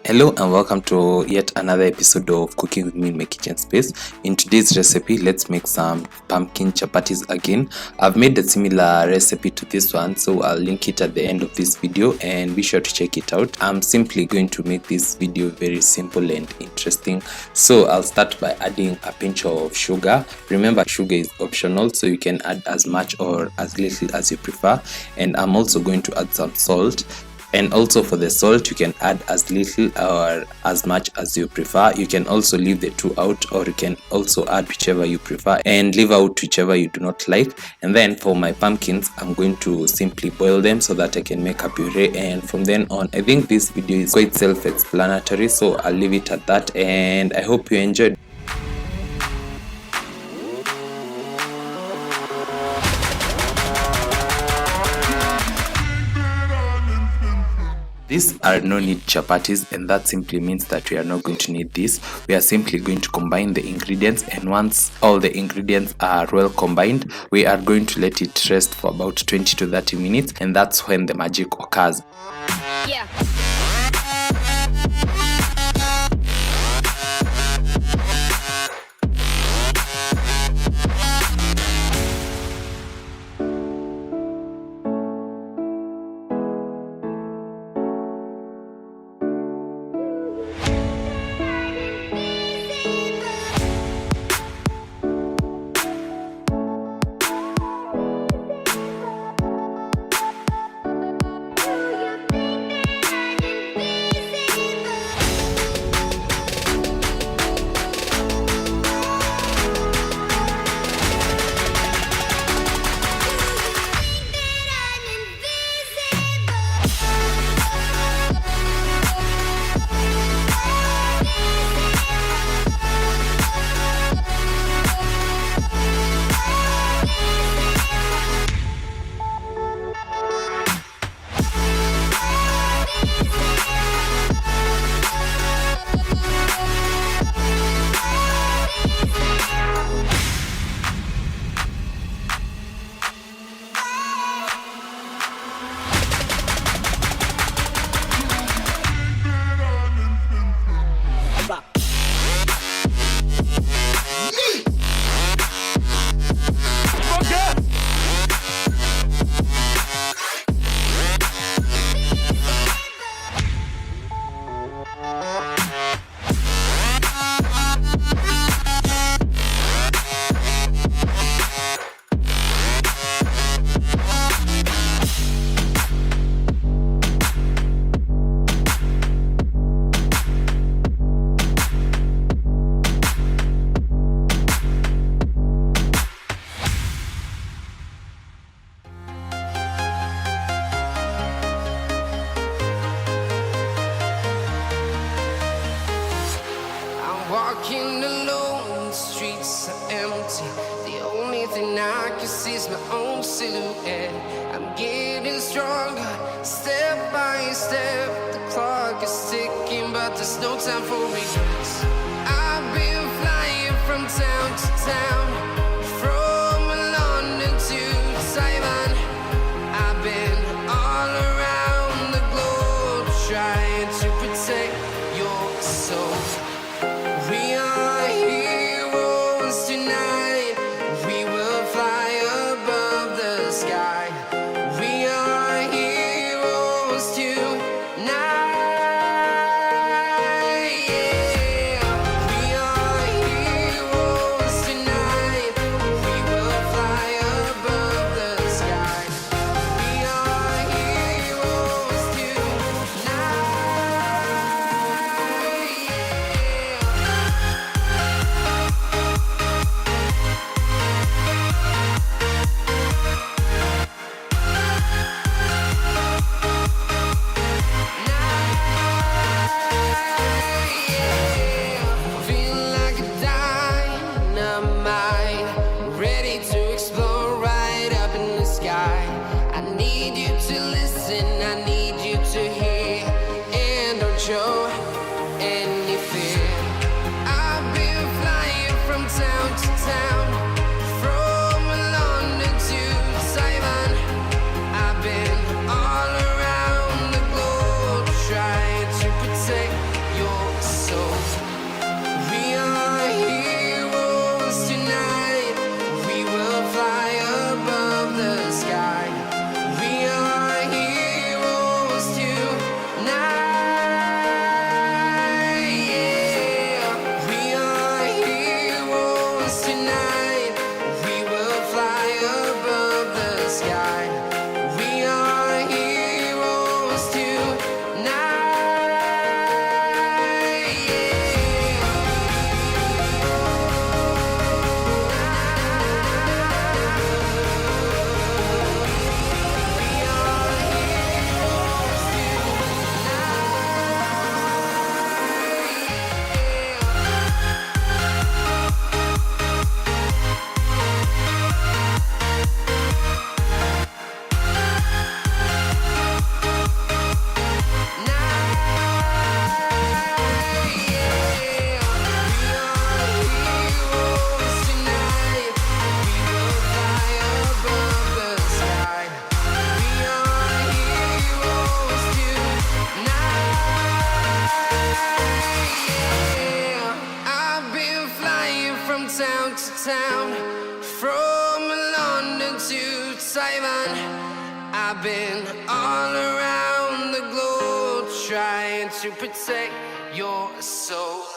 Hello and welcome to yet another episode of Cooking with me in my kitchen space. In today's recipe, let's make some pumpkin chapatis again. I've made a similar recipe to this one, so I'll link it at the end of this video and be sure to check it out. I'm simply going to make this video very simple and interesting. So I'll start by adding a pinch of sugar. Remember, sugar is optional, so you can add as much or as little as you prefer. And I'm also going to add some salt. And also for the salt, you can add as little or as much as you prefer. You can also leave the two out, or you can also add whichever you prefer and leave out whichever you do not like. And then for my pumpkins, I'm going to simply boil them so that I can make a puree. And from then on, I think this video is quite self-explanatory, so I'll leave it at that. And I hope you enjoyed. These are no knead chapatis, and that simply means that we are not going to need this. We are simply going to combine the ingredients, and once all the ingredients are well combined, we are going to let it rest for about 20 to 30 minutes, and that's when the magic occurs. Yeah. Walking alone, the streets are empty. The only thing I can see is my own silhouette. I'm getting stronger, step by step. The clock is ticking, but there's no time for regrets. I've been flying from town to town, from London to Taiwan. I've been all around the globe, trying to protect your soul. We are heroes tonight. We will fly above the sky. We are heroes tonight. Yeah. We are heroes tonight. town to town, from London to Taiwan. I've been all around the globe trying to protect your soul.